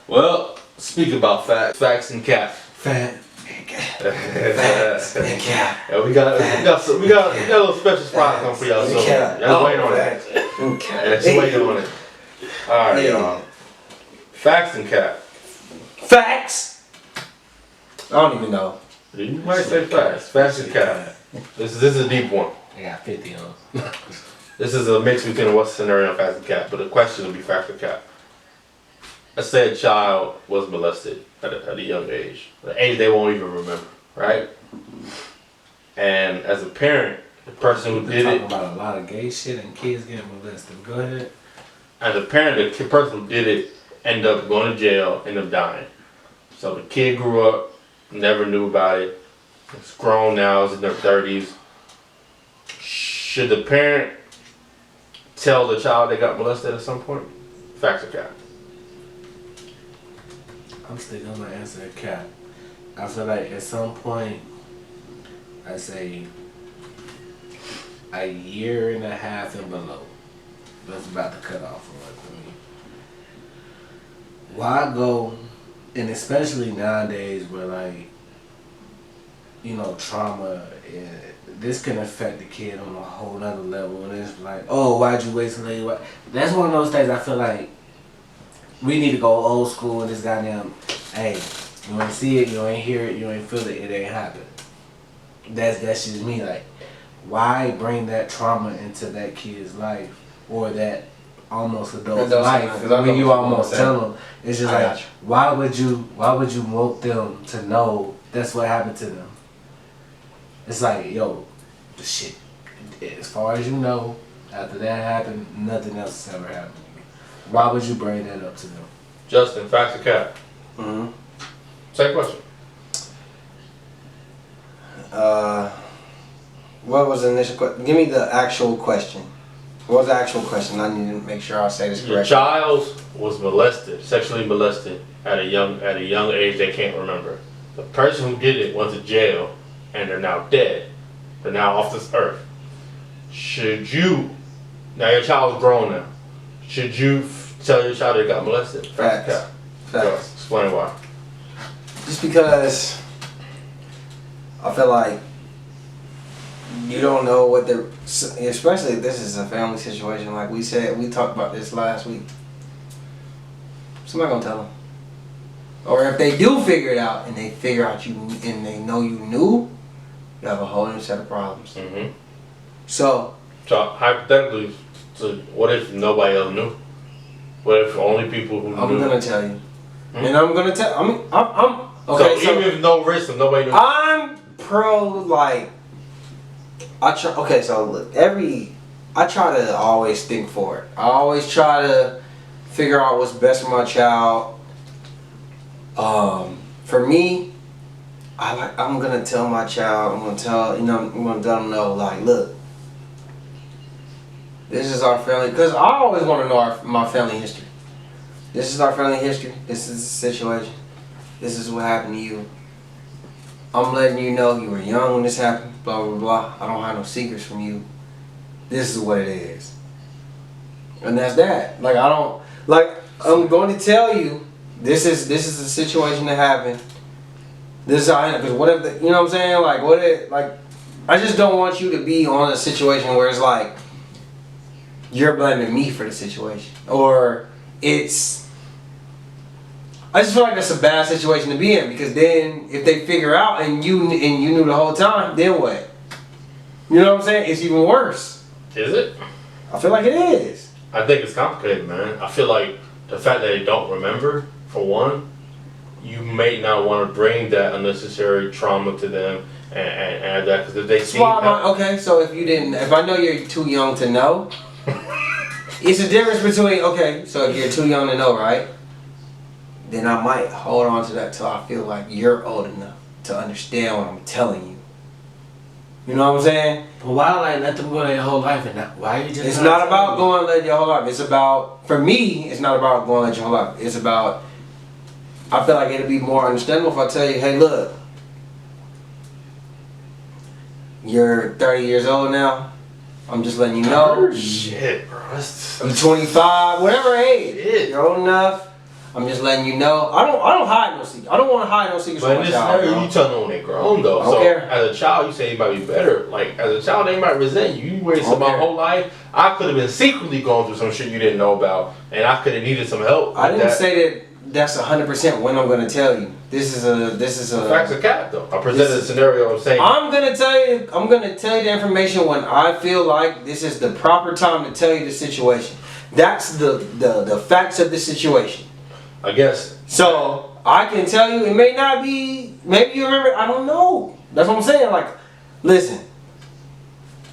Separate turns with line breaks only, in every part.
Well, speak about facts and cap.
Facts and cap.
Yeah, we got a little special surprise coming for y'all. So y'all waiting on it. Yeah, just waiting on it. All right, y'all. Facts and cap.
Facts. I don't even know.
You might say facts. Facts and cap. This is a deep one.
I got 50 on.
This is a mix between what's scenario and facts and cap, but the question will be facts and cap. Let's say a child was molested at a young age, the age they won't even remember, right? And as a parent, the person who did it,
talking about a lot of gay shit and kids getting molested. Go ahead.
as a parent, the person who did it ended up going to jail, ended up dying. So the kid grew up, never knew about it. It's grown now, is in their 30s. Should the parent tell the child they got molested at some point? Facts or cap?
I'm still gonna answer a cap. I feel like at some point, I say a year and a half and below. That's about to cut off for me. Why go, and especially nowadays where like, you know, trauma, this can affect the kid on a whole nother level. And it's like, oh, why'd you wait so late? That's one of those things I feel like we need to go old school and this goddamn, hey, you ain't see it, you ain't hear it, you ain't feel it, it ain't happen. That's just me. Like, why bring that trauma into that kid's life or that almost adult's life when you almost tell them? It's just like, why would you want them to know that's what happened to them? It's like, yo, the shit, as far as you know, after that happened, nothing else has ever happened. Why would you bring that up to them?
Justin, facts or cap?
Mm-hmm.
Same question.
What was the initial question? Give me the actual question. What was the actual question? I need to make sure I say this correctly.
Your child was molested, sexually molested at a young age they can't remember. The person who did it went to jail and they're now dead. They're now off this earth. Should you, now your child's grown now, should you tell your child they got molested?
Facts.
Facts.
Facts.
Explain why.
Just because I feel like you don't know what they're, especially if this is a family situation. Like we said, we talked about this last week. Somebody gonna tell them. Or if they do figure it out and they figure out you and they know you knew, you have a whole new set of problems.
Mm-hmm.
So
hypothetically, what if nobody else knew? What if only people who knew?
I'm gonna tell you, and I'm gonna tell. I'm okay.
So even if no risk, if nobody knew.
I'm pro like. I try. Okay, so look, I try to always think forward. I always try to figure out what's best for my child. For me, I'm gonna tell my child. I'm gonna let them know, like, look, this is our family. Because I always want to know my family history. This is our family history. This is the situation. This is what happened to you. I'm letting you know you were young when this happened. Blah blah blah. I don't have no secrets from you. This is what it is. And that's that. Like I'm going to tell you. This is the situation that happened. This is how, because what if you know what I'm saying? Like what if, like, I just don't want you to be on a situation where it's like you're blaming me for the situation, or I just feel like that's a bad situation to be in, because then if they figure out and you knew the whole time, then what? You know what I'm saying? It's even worse.
Is it?
I feel like it is.
I think it's complicated, man. I feel like the fact that they don't remember, for one, you may not want to bring that unnecessary trauma to them and add that, because if they see.
Okay, so if I know you're too young to know, it's a difference between, okay, so if you're too young to know, right? Then I might hold on to that till I feel like you're old enough to understand what I'm telling you. You know what I'm saying?
But why let them go their whole life and not, why you just?
It's not about going and let your whole life. It's about, for me, it's not about going and let your whole life. It's about, I feel like it'd be more understandable if I tell you, hey, look, you're 30 years old now. I'm just letting you know.
Shit, bro.
I'm 25, whatever age.
Shit.
You're old enough. I'm just letting you know. I don't hide no secrets. I don't want to hide no secrets
But
from
in
my
this
child.
scenario,
Bro.
you telling them when they grown though.
I don't
So
care.
as a child, you say you might be better. Like as a child, they might resent you. You wasted
don't
my
care.
whole life. I could have been secretly going through some shit you didn't know about, and I could have needed some help.
I
with
didn't
that.
say that that's 100% when I'm gonna tell you. This is a.
Facts of cap though. I presented a scenario of saying.
I'm gonna tell you the information when I feel like this is the proper time to tell you the situation. That's the facts of the situation.
I guess.
So I can tell you, it may not be. Maybe you remember. I don't know. That's what I'm saying. Like, listen.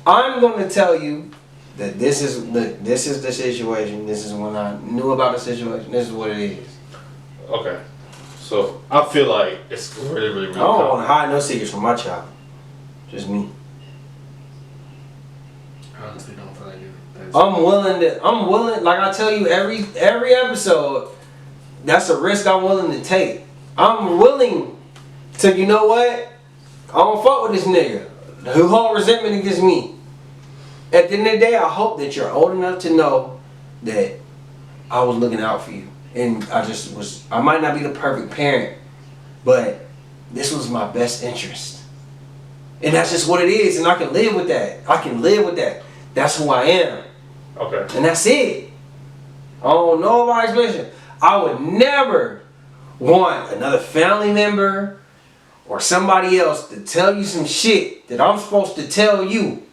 I'm gonna tell you that this is the situation. This is when I knew about the situation. This is what it is.
Okay. So I feel like it's really, really, really.
I don't want
common.
to hide no secrets from my child. Just me.
I honestly don't feel like it.
I'm willing, like I tell you every episode, that's a risk I'm willing to take. I'm willing to, you know what? I don't fuck with this nigga who hold resentment against me. At the end of the day, I hope that you're old enough to know that I was looking out for you. And I might not be the perfect parent, but this was my best interest. And that's just what it is, and I can live with that. I can live with that. That's who I am.
Okay.
And that's it. I don't know about explanation. I would never want another family member or somebody else to tell you some shit that I'm supposed to tell you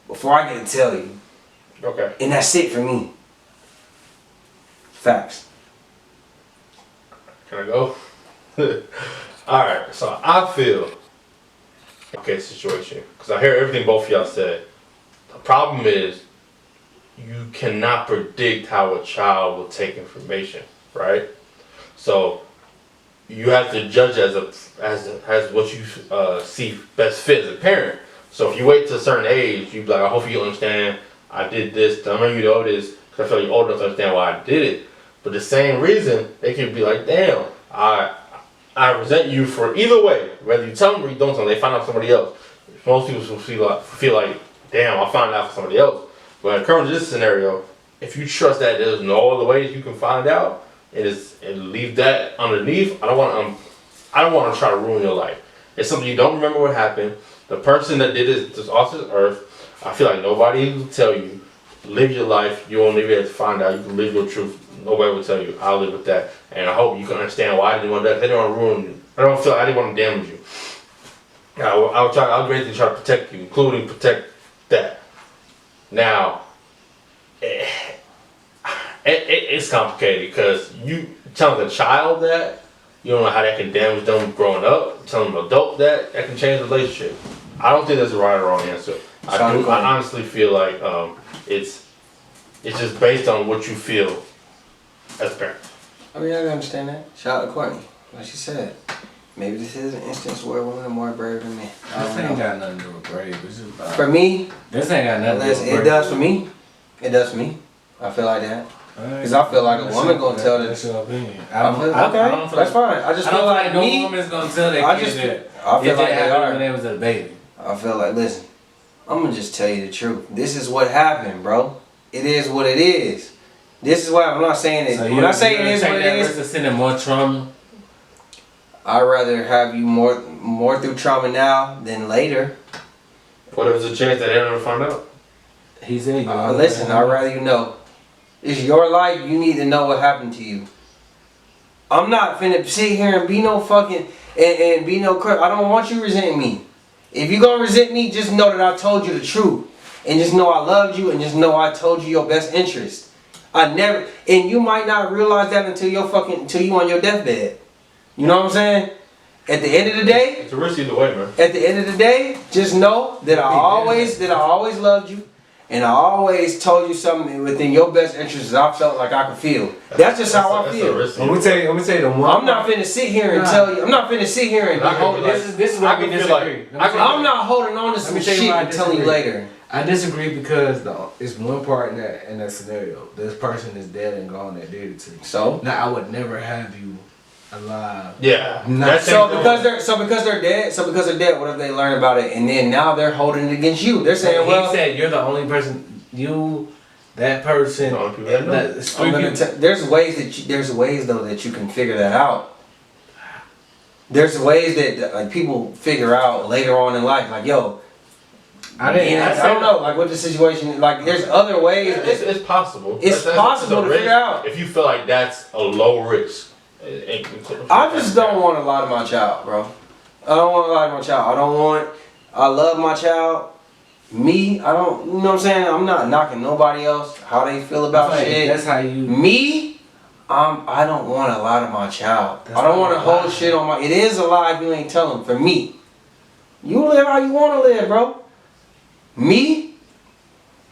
before I get to tell you.
Okay.
And that's it for me. Facts.
Can I go? Alright, so I feel okay situation. Because I hear everything both of y'all said. The problem is you cannot predict how a child will take information, right? So you have to judge as what you see best fit as a parent. So if you wait to a certain age, you be like, I hope you understand I did this. I remember you know this because I feel you're old enough to understand why I did it. But the same reason, they could be like, damn, I resent you for either way. Whether you tell them or you don't tell them, they find out somebody else. Most people will feel like, damn, I found out for somebody else. But in current this scenario, if you trust that there's no other ways you can find out, and leave that underneath, I don't want to try to ruin your life. It's something you don't remember what happened. The person that did this off this earth, I feel like nobody will tell you. Live your life. You won't even have to find out. You can live your truth. Nobody will tell you. I'll live with that. And I hope you can understand why I didn't want that. They didn't want to ruin you. I don't feel like I didn't want to damage you. I'll greatly try to protect you, including protect that. Now, it's complicated because you telling a child that, you don't know how that can damage them growing up. Telling an adult that can change the relationship. I don't think there's a right or wrong answer. I honestly feel like it's just based on what you feel as a parent.
I mean, I can understand that. Shout out to Courtney. Like she said, maybe this is an instance where women are more brave than men.
This ain't got nothing to do with brave. It's just
For me,
this ain't got nothing to do with brave.
it does for me. It does for me. I feel like that. Because I feel like a woman gonna tell
That's
this.
your opinion.
Okay, that's fine. I just feel like
no
me.
woman's gonna tell their
I
kids
just,
that.
I feel
if
like
it
they
happened
are.
when they was a baby.
I feel like, listen, I'm gonna just tell you the truth. This is what happened, bro. It is what it is. This is why I'm not saying it.
So
when I say it is what it is,
versus sending more trauma.
I'd rather have you more through trauma now than later.
What if there's a chance that they never find out?
He said,
Listen, I'd rather you know. It's your life. You need to know what happened to you. I'm not finna sit here and be no fucking and be no crap. I don't want you resenting me. If you gonna resent me, just know that I told you the truth, and just know I loved you, and just know I told you your best interest. I never, and you might not realize that until you on your deathbed. You know what I'm saying? At the end of the day,
It's a risk either way, man.
at the end of the day, just know that I always loved you, and I always told you something within your best interest that I felt like I could feel. That's just how I feel.
Let me tell you the one.
I'm not finna sit here and tell you. I'm not finna sit here and.
This is where we disagree.
I'm not holding on to some
me tell you
shit
why I
and telling you
disagree.
later.
I disagree because it's one part in that scenario. This person is dead and gone that did it to you.
So.
Now I would never have you alive.
Yeah.
So because they're dead. What if they learn about it and then now they're holding it against you? They're saying, well,
he said you're the only person. that person.
The only people that know.
It's three people.
There's ways though that you can figure that out. There's ways that like people figure out later on in life, like yo, I don't know, like what the situation. Like there's other ways.
Yeah, it's possible.
It's possible to figure out.
If you feel like that's a low risk.
I just don't want to lie to my child, bro. I don't want to lie to my child. I love my child. Me, I don't, you know what I'm saying? I'm not knocking nobody else, how they feel about shit.
That's how you.
Me, I don't want to lie to my child. I don't want to hold shit on my, it is a lie if you ain't telling. For me. You live how you want to live, bro. Me,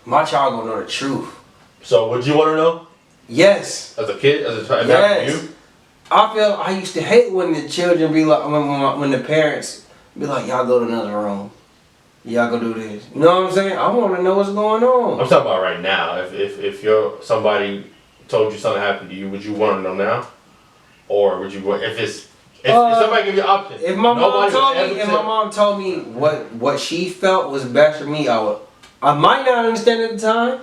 my child gonna know the truth.
So would you want to know?
Yes.
As a kid, as a child,
Yes.
you?
I used to hate when the children be like, when the parents be like, y'all go to another room. Y'all go do this. You know what I'm saying? I want to know what's going on.
I'm talking about right now. If somebody told you something happened to you, would you want to know now? Or would you want, if somebody give you an option?
If my mom told me what she felt was best for me, I might not understand at the time.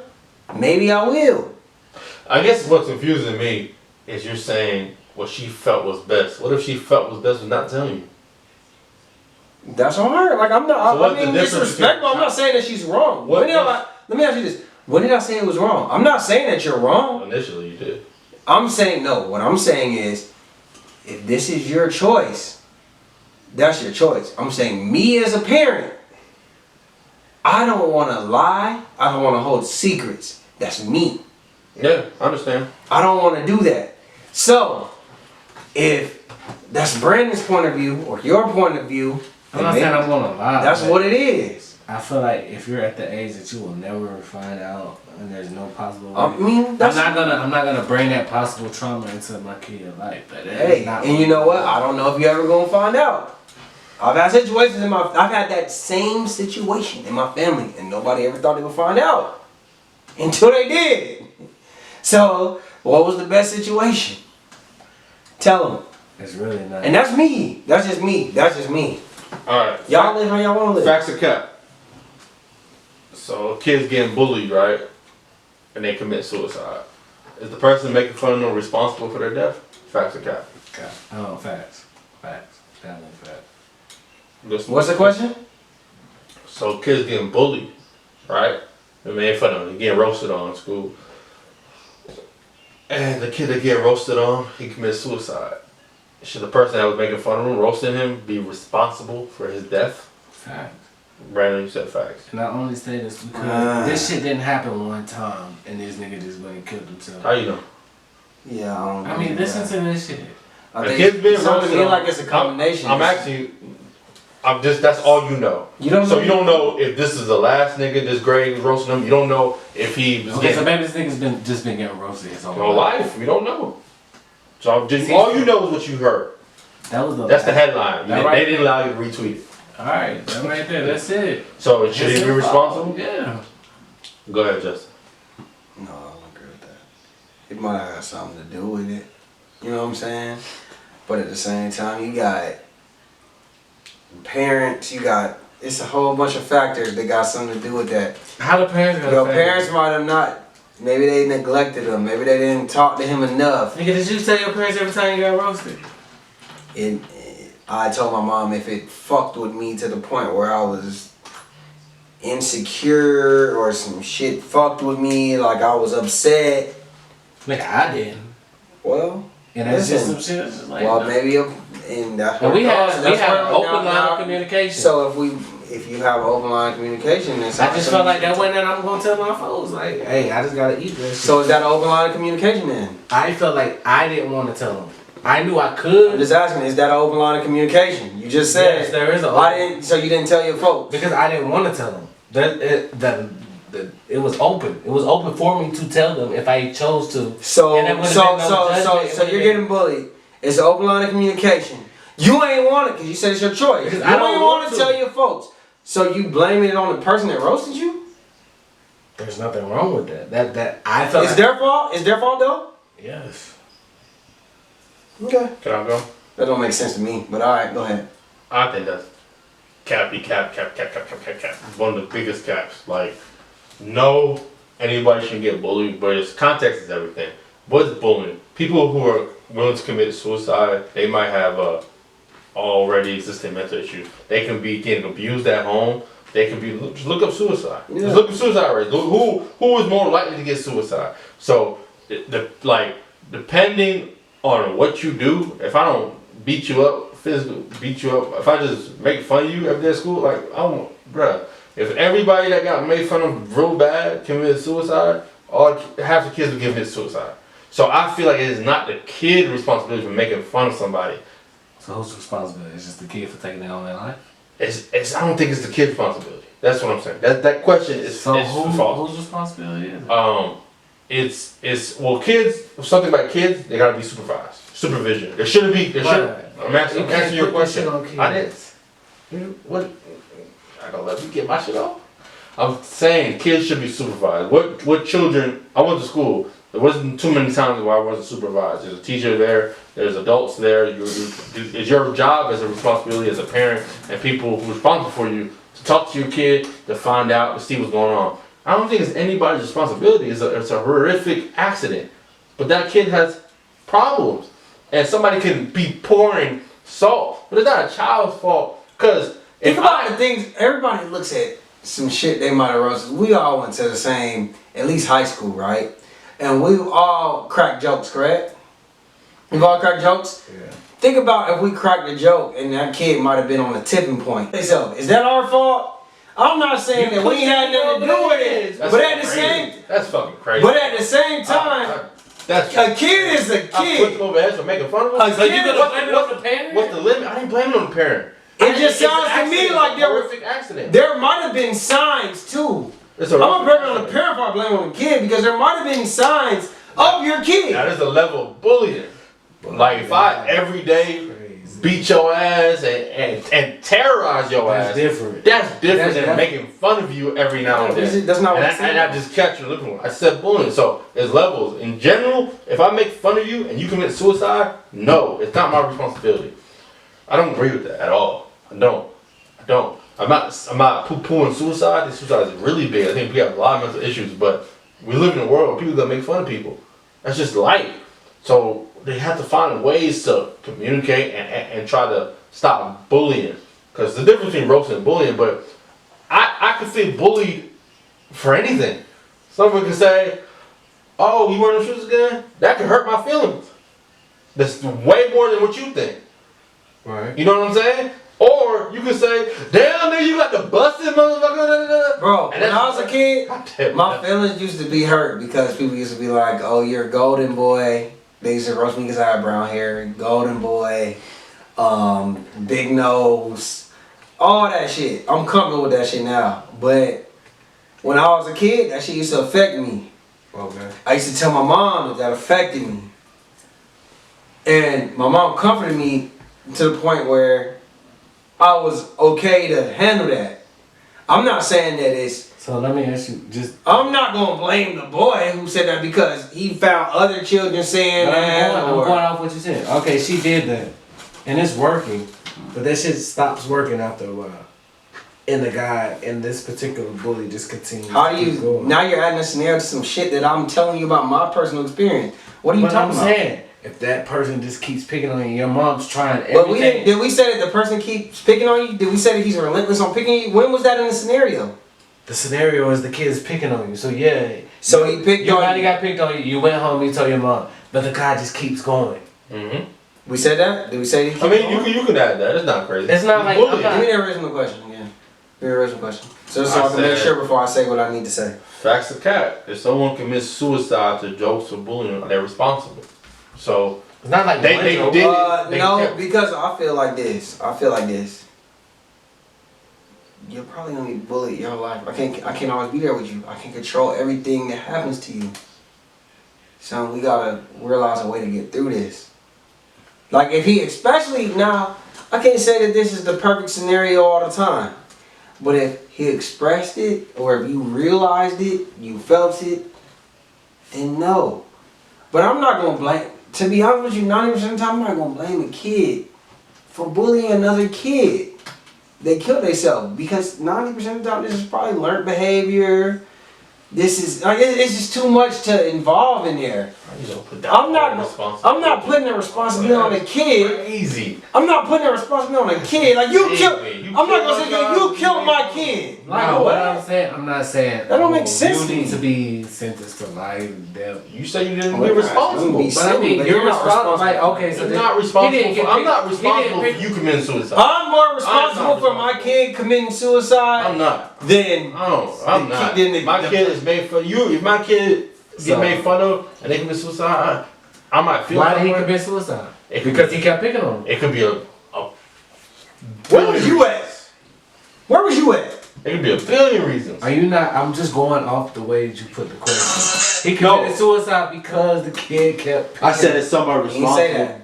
Maybe I will.
I guess what's confusing me is you're saying what she felt was best. What if she felt was best was not telling you?
That's on her. Like I'm not.
So
I mean, disrespectful. I'm not saying that she's wrong. Let me ask you this. When did I say it was wrong? I'm not saying that you're wrong.
Initially, you did.
I'm saying no. What I'm saying is, if this is your choice, that's your choice. I'm saying me as a parent, I don't want to lie. I don't want to hold secrets. That's me.
Yeah, I understand.
I don't want to do that. So, if that's Brandon's point of view or your point of view,
I'm not saying I'm gonna lie.
that's what it is.
I feel like if you're at the age that you will never find out, and there's no possible way.
I mean,
I'm not gonna bring that possible trauma into my kid's life. But
hey, and you know what? I don't know if you're ever gonna find out. I've had situations I've had that same situation in my family, and nobody ever thought they would find out until they did. So, what was the best situation? Tell them.
It's really not.
And that's me. That's just me. That's just me.
Alright.
Y'all live how y'all want to live.
Facts or cap? So, kids getting bullied, right? And they commit suicide. Is the person making fun of them responsible for their death? Facts or cap?
Cap. Oh, facts. Facts. Definitely facts.
What's the question?
So, kids getting bullied, right? They made fun of them. They getting roasted on in school. And the kid that get roasted on, he commits suicide. Should the person that was making fun of him, roasting him, be responsible for his death?
Facts.
Brandon, you said facts.
And I only say this because this shit didn't happen one time, and this nigga just went and killed himself.
How you know?
Yeah, I don't know.
I mean, listen to this shit.
I
The
think
kid's being
something
roasted on.
like it's a combination.
I'm actually, that's all you know.
You don't
So
know.
you don't know if this is the last nigga this grade was roasting him. You don't know if he was
Okay, so
getting
maybe this nigga's just been getting roasted his whole
no life. We don't know. So just all you know is what you heard.
That was the
That's the headline.
That right
They didn't allow you to retweet it.
Alright, that right there, that's it.
So should he be responsible?
Yeah.
Go ahead, Justin.
No, I don't agree with that. It might have something to do with it. You know what I'm saying? But at the same time, you got parents, it's a whole bunch of factors that got something to do with that.
How the parents got
Your parents might have not, maybe they neglected him, maybe they didn't talk to him enough.
Nigga, did you tell your parents every time you got roasted?
And I told my mom if it fucked with me to the point where I was insecure or some shit fucked with me, like I was upset,
Nigga, I didn't.
well,
And that's just
listen,
some shit. That's just like,
well,
no.
maybe, and that's
And we have
that's
an
where-
open
now-
line
now-
of communication.
So if you have an open line of communication, then
I just felt like that wasn't that I'm gonna tell my folks. Like, hey, I just gotta eat this.
So is that an open line of communication then?
I felt like I didn't want to tell them. I knew I
I'm
could.
just asking, is that an open line of communication? You just said.
Yes, there is a.
Why didn't? So you didn't tell your folks?
Because I didn't want to tell them. It was open. It was open for me to tell them if I chose to.
So
And that would've
so
been no
so
judgment.
so you're getting bullied. It's an open line of communication. You ain't want it because you said it's your choice.
Because
You
I don't
ain't
want
want to
to.
tell your folks. So you blaming it on the person that roasted you?
There's nothing wrong with that. That I felt.
It's
like,
their fault. It's their fault though.
Yes.
Okay.
Can I go?
That don't make sense to me. But all right, go ahead.
I think that's cap. One of the biggest caps. Like, no anybody should get bullied, but it's context is everything. What's bullying? People who are willing to commit suicide, they might have already existing mental issues. They can be getting abused at home. They can be just look up suicide.
Yeah.
Just look up suicide rates. Who is more likely to get suicide? So depending on what you do, if I don't beat you up, physically beat you up, if I just make fun of you every day at school, like bruh, if everybody that got made fun of real bad committed suicide, half the kids will commit suicide. So I feel like it is not the kid's responsibility for making fun of somebody.
So whose responsibility? It's just the kid for taking it on their life?
I don't think it's the kid's responsibility. That's what I'm saying. That question is false.
Whose responsibility is it?
Well, kids. Something about kids, they gotta be supervised. Supervision. There shouldn't be. I'm answering your question. I didn't. What? I don't let me get my shit off. I'm saying kids should be supervised. What children? I went to school. There wasn't too many times where I wasn't supervised. There's a teacher there. There's adults there. It's your job as a responsibility as a parent and people who are responsible for you to talk to your kid, to find out, to see what's going on. I don't think it's anybody's responsibility. It's a horrific accident. But that kid has problems. And somebody can be pouring salt. But it's not a child's fault. Because
think about the things, everybody looks at some shit they might have wrote. We all went to the same, at least high school, right? And we all crack jokes, correct? We've all cracked jokes?
Yeah.
Think about if we cracked a joke and that kid might have been on a tipping point. So, is that our fault? I'm not saying that we had nothing to do with it.
That's
But at the
crazy.
same
That's fucking crazy.
But at the same time, a kid is a
I put
kid.
them over heads for making fun of them.
A
So
kid
you
is-
gonna blame it on the parent? What's the limit? I didn't blame it on the parent.
It just sounds to me like there were
horrific accident.
there might have been signs too.
It's
I'm gonna
horrific
blame it on the
accident.
parent before I blame it on the kid because there might have been signs of your kid.
Now there's a level of bullying. Like if I every day
Crazy.
beat your ass and terrorize your
That's
ass,
different.
that's different
That's
than making fun of you every now and then.
That's not what I'm
And I just catch you looking. I said bullying. So there's levels. In general, if I make fun of you and you commit suicide, no, it's not my responsibility. I don't agree with that at all. I don't. I'm not poo-pooing suicide. Suicide is really big. I think we have a lot of mental issues, but we live in a world where people gonna make fun of people. That's just life. So they have to find ways to communicate and try to stop bullying. Because the difference between roasting and bullying, but I could feel bullied for anything. Someone could say, "Oh, you wearing the shoes again?" That could hurt my feelings. That's way more than what you think.
Right.
You know what I'm saying? Or you could say, "Damn, nigga, you got the busted motherfucker."
Bro,
And
when
that's-
I was a kid,
God damn,
my feelings used to be hurt because people used to be like, "Oh, you're a golden boy." They used to roast me because I had brown hair. Golden boy, big nose, all that shit. I'm comfortable with that shit now. But when I was a kid, that shit used to affect me.
Okay.
I used to tell my mom that affected me. And my mom comforted me to the point where I was okay to handle that. I'm not saying that it's
So let me ask you,
I'm not gonna blame the boy who said that because he found other children saying that.
I'm going off what you said. Okay, she did that, and it's working, but that shit stops working after a while. And the guy and this particular bully just continues.
How do
to keep
you
going.
now? You're adding a scenario to some shit that I'm telling you about my personal experience. What are you
But
talking
I'm
about?
saying, if that person just keeps picking on you, your mom's trying everything.
But we did we say that the person keeps picking on you? Did we say that he's relentless on picking you? When was that in the scenario?
The scenario is the kid's picking on you. So yeah.
So he picked
your
on
body
you.
got picked on you. You went home. You told your mom, but the guy just keeps going.
Mm-hmm.
We said that? Did we say he
I mean, you can add that. It's not crazy.
It's not like-
bullying.
I'm
Give me the original question again. Give me the original question. So I can
I
make
said-
sure before I say what I need to say.
Facts of cat. If someone commits suicide to jokes or bullying, they're responsible. So
It's not like
They
one
did-
joke.
They
No,
kept-
because I feel like this. You're probably gonna be bullied your whole life. I can't always be there with you. I can control everything that happens to you. So we gotta realize a way to get through this. Like if he, especially now, I can't say that this is the perfect scenario all the time. But if he expressed it, or if you realized it, you felt it, then no. But I'm not gonna blame. To be honest with you, 90% of the time, I'm not gonna blame a kid for bullying another kid. They killed themselves because 90% of the time, this is probably learned behavior. this is like it's just too much to involve in there.
You don't put that
I'm not putting the responsibility on the kid.
Crazy.
I'm not putting the responsibility on the kid. Like you killed.
You
I'm not gonna say
killed
you killed my kid. Like
No, what
what?
I'm saying, I'm not saying
That don't make sense
you
to
need
me.
to be sentenced to life, death.
You say you didn't
Oh,
be
yeah,
responsible.
be
But I mean,
But
you're
you're not
responsible. Like,
responsible.
okay, so
I'm
then-
not
he
responsible
didn't
for.
get
I'm
picked-
not
he
responsible
didn't
for
pick-
you committing suicide.
I'm more
I'm
responsible
not
for my
responsible.
kid committing suicide
I'm not.
than
I'm not.
Then the-
My kid is made fun. If my kid
So-
get made fun of and they commit suicide, I might feel.
Why did he
somewhere.
commit suicide?
It could
Because
be-
he kept picking on him.
It could be a
Where was you at? Where was you at?
It could be a billion reasons.
Are you not? I'm just going off the way that you put the question. He committed suicide because the kid kept.
I said it's somebody
You
responsible.
say that.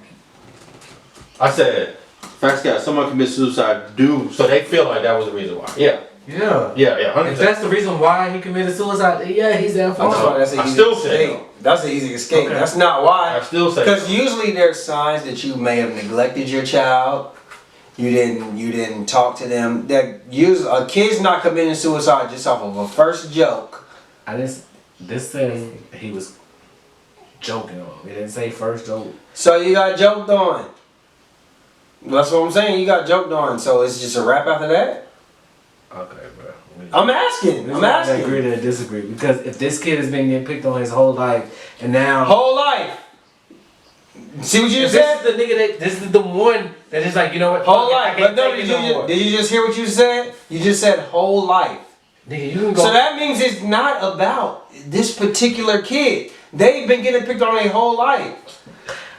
I said
Facts got someone commit suicide. Do
so. They feel like that was the reason why. Yeah,
Yeah.
yeah, yeah. 100%.
If that's the reason why he committed suicide, yeah, he's at
That's
fault.
why that's an
I
easy
still say
escape. That's an easy escape.
Okay.
That's not why.
I still say
Because usually there's signs that you may have neglected your child. You didn't talk to them. That a kid's not committing suicide just off of a first joke.
This says he was joking on him. It didn't say first joke.
So you got joked on. That's what I'm saying. You got joked on. So it's just a wrap after that.
Okay, bro.
I'm asking.
We're
I'm
gonna agree
asking.
to disagree because if this kid has been getting picked on his whole life and now
Whole life. See what you
if
just
this
said?
is the nigga that this is the one that is like, you know what?
Whole
fuck it,
life.
I can't
But no,
take it no more.
did you just hear what you said? You just said whole life.
Nigga, you can go.
So that means it's not about this particular kid. They've been getting picked on their whole life.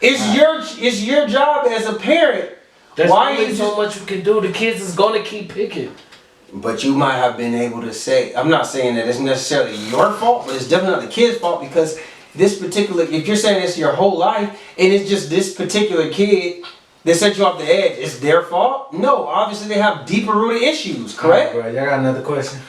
It's your job as a parent.
There's
why
only
you
so
just-
much you can do. The kids is gonna keep picking.
But you might have been able to say, I'm not saying that it's necessarily your fault, but it's definitely not the kid's fault because this particular, if you're saying it's your whole life and it's just this particular kid that set you off the edge, it's their fault? No, obviously they have deeper rooted issues, correct?
Alright, bro, y'all got another question?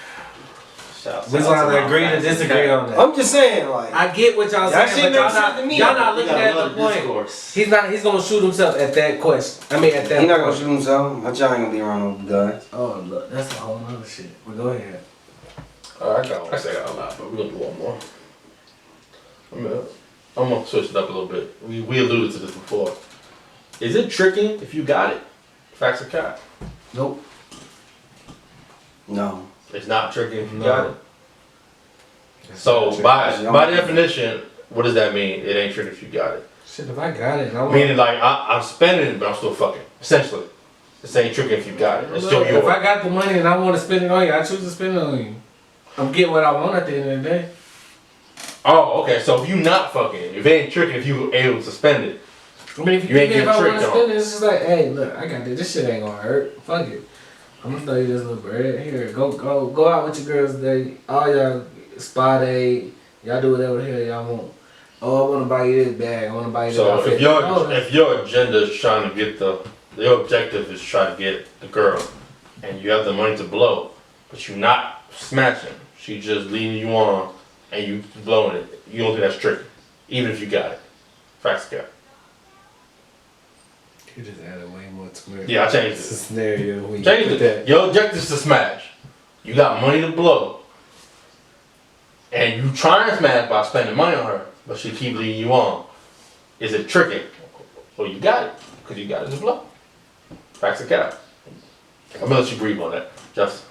Shouts
We're
out
gonna
to
have to
my
agree to
fans.
disagree on that.
I'm just saying, like,
I get what y'all
That
saying,
shit
but y'all
makes sense to me.
not
We
looking
got
at the
another
point.
discourse.
He's gonna shoot himself at that question. I mean at that
he's not
point.
gonna shoot himself. My child ain't gonna be around no guns.
Oh look, that's a whole other shit. But go ahead.
I say I got a lot, but we're gonna do one more. I'm gonna switch it up a little bit. We alluded to this before. Is it tricking if you got it? Facts or cap?
Nope.
No.
It's not tricking if you
No.
got it. So by definition, what does that mean? It ain't tricking if you got it.
Shit, if I got it, I want.
Meaning like I'm spending it, but I'm still fucking. Essentially, this ain't tricking if you got it. It's still
If
yours.
I got the money and I want to spend it on you, I choose to spend it on you. I'm getting what I want at the end of the day.
Oh, okay. So if you not fucking, if it ain't tricking, if you were able to spend it,
I mean, if
You ain't
if
getting
I want
tricked
to
on.
spend it, it's just like, hey, look, I got this. This shit ain't gonna hurt. Fuck it. I'm gonna throw you this little bread here. Go out with your girls today. All y'all spa date. Y'all do whatever the hell y'all want. Oh, I wanna buy you this bag. I wanna buy you this
so
outfit.
if your agenda is trying to get your objective is trying to get the girl, and you have the money to blow, but you're not smashing. She just leading you on, and you blowing it. You don't think that's tricking, even if you got it. Facts, cap.
You just added way more to it.
Yeah, I changed
It's a
it.
scenario when you
Change
put
it.
that.
Your objective is to smash. You got money to blow. And you try and smash by spending money on her, but she keep leading you on. Is it tricking? Well, you got it, because you got it to blow. Facts or cap. I'm gonna let you breathe on that. Justin.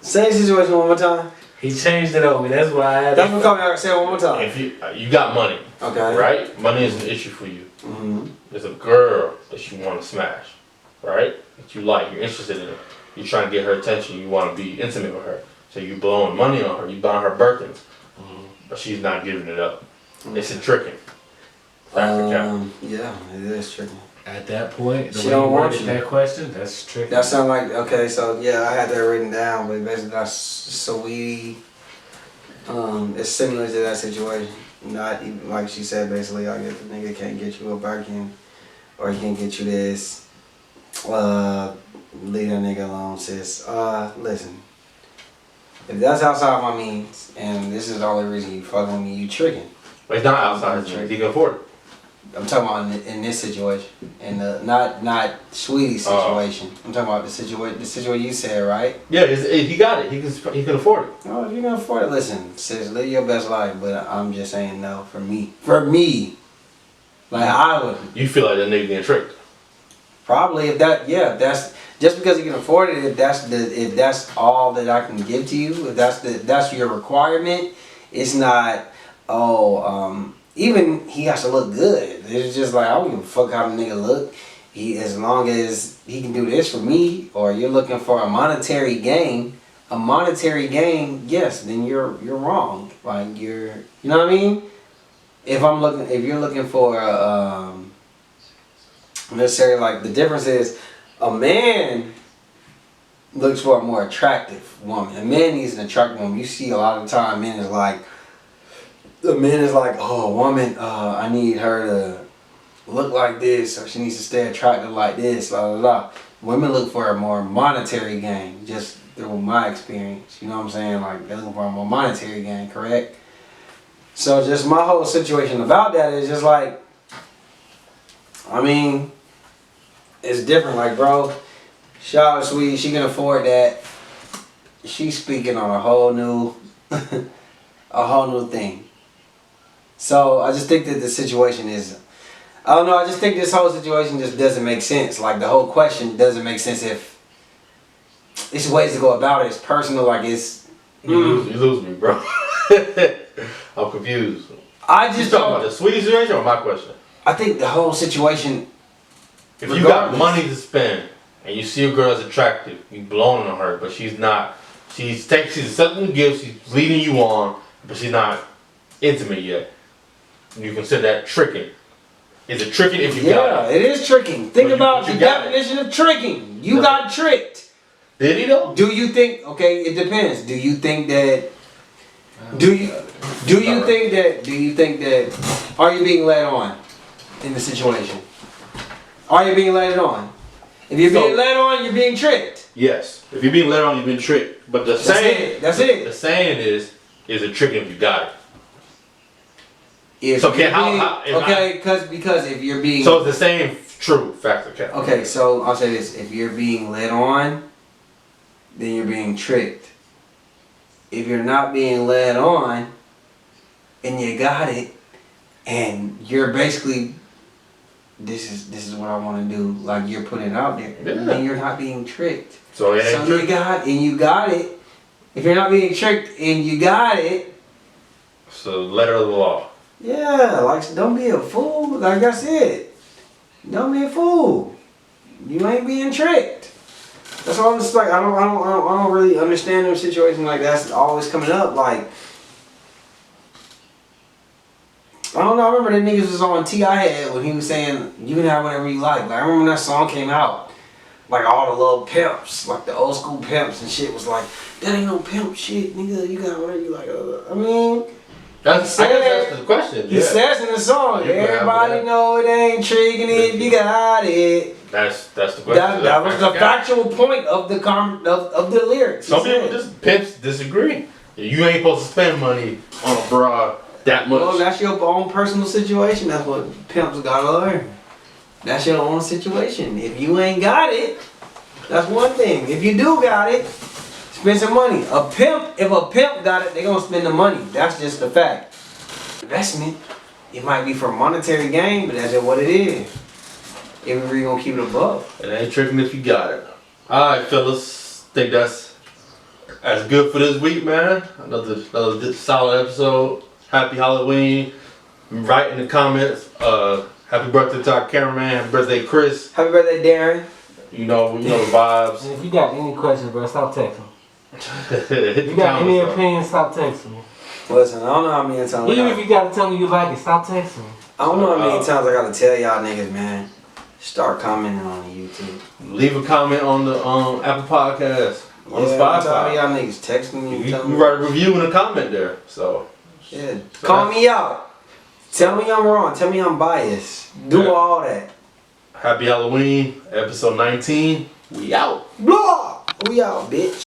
Same situation one more time.
He changed it on me. That's why I had
That's what coming out. Say it one more time.
If you got money,
Okay.
right? Money is an issue for you.
Mm-hmm.
There's a girl that you want to smash, right? That you like, you're interested in her. You're trying to get her attention. You want to be intimate with her. So you blowing money on her. You buying her Birkins, but she's not giving it up. It's a tricking. Facts or cap.
Yeah, it is tricky.
At that point, the
She
way
don't
you
want
worded
you.
that question, that's tricky.
That sound like okay. So yeah, I had that written down, but basically that's so we. It's similar to that situation. Not even like she said. Basically, I guess the nigga can't get you a Birkin, or he can't get you this. Leave that nigga alone, sis. Listen. If that's outside my means, and this is the only reason you fucking with me, you tricking.
But it's not outside his means. He can afford it.
I'm talking about in this situation, and not Sweetie's situation. I'm talking about the situation you said, right?
Yeah, he got it. He can afford it.
Oh, if you can afford it, listen, sis, live your best life. But I'm just saying no for me. Like I would
You feel like that nigga getting tricked.
probably if that's just because you can afford it. If that's all that I can give to you, if that's your requirement, it's not. Even he has to look good. It's just like I don't give a fuck how the nigga look. As long as he can do this for me, or you're looking for a monetary gain, yes, then you're wrong. Like you know what I mean? If you're looking for necessarily, like, the difference is a man looks for a more attractive woman. A man needs an attractive woman. You see a lot of the time men is like, oh, woman, I need her to look like this, or she needs to stay attractive like this, blah, blah, blah. Women look for a more monetary gain, just through my experience. You know what I'm saying? Like, they're looking for a more monetary gain, correct? So just my whole situation about that is just like, I mean, it's different. Like, bro, shout out to Sweetie, she can afford that. She's speaking on a whole new thing. So I just think that the situation is, I don't know, I just think this whole situation just doesn't make sense. Like, the whole question doesn't make sense if it's ways to go about it. It's personal, like it's...
You lose me, bro. I'm confused.
I
You
just
talking about the Sweetie situation or my question?
I think the whole situation...
If you got money to spend and you see a girl that's attractive, you blowing on her, but she's not. She's accepting gifts, she's leading you on, but she's not intimate yet. You consider that tricking. Is it tricking if you got it?
Yeah, it is tricking. Think about
but
the
you got it.
definition of tricking. You got tricked.
Did he though?
Do you think? Okay, it depends. Do you think that? Do you think that? Are you being led on in the situation? Are you being led on? If you're being led on, you're being tricked.
Yes. If you're being led on, you've been tricked. But the
That's it.
The saying is it tricking if you got it?
If
So
you're
can
because if you're being
So it's the same true factor, okay?
okay, so I'll say this: if you're being led on, then you're being tricked. If you're not being led on, and you got it, and you're basically, this is what I want to do, like you're putting it out there, then you're not being tricked.
So it ain't
So
tricking.
you got it. If you're not being tricked and you got it,
So letter of the law.
yeah, like, don't be a fool. Like I said, don't be a fool. You ain't being tricked. That's all I'm just like. I don't really understand those situations like that's always coming up. Like, I don't know. I remember the niggas was on T.I. head when he was saying you can have whatever you like. Like, I remember when that song came out. Like, all the little pimps, like the old school pimps and shit, was like, that ain't no pimp shit, nigga. You got whatever you like. I mean.
I guess that's the question.
He says in the song,
You can have
everybody
whatever.
know it ain't tricking if you got it.
That's the question.
That was the factual point of the of the lyrics.
Some people pimps disagree. You ain't supposed to spend money on a broad that much.
Well, that's your own personal situation. That's what pimps gotta learn. That's your own situation. If you ain't got it, that's one thing. If you do got it, spend some money. If a pimp got it, they gonna spend the money. That's just the fact. Investment, it might be for monetary gain, but that's just what it is. If we really gonna keep it above.
It ain't tricking if you got it. Alright, fellas. Think that's good for this week, man. Another solid episode. Happy Halloween. Write in the comments. Happy birthday to our cameraman. Happy birthday, Chris.
Happy birthday, Darren.
You know the vibes.
And if you got any questions, bro, stop texting.
Hit the
If you got any
comments,
opinions, stop texting me.
Listen, I don't know how many times.
Even if you gotta tell me you like it, stop texting me.
I don't know how many times I gotta tell y'all niggas, man. Start commenting on the YouTube.
Leave a comment on the Apple Podcast. On the
Tell
Spotify.
y'all niggas texting me.
You
telling me.
write a review and a comment there. So
Yeah.
So
Call
that's-
me out. Tell me I'm wrong. Tell me I'm biased. Do
Yeah.
all that.
happy Halloween, episode 19. We out.
Blah. We out, bitch.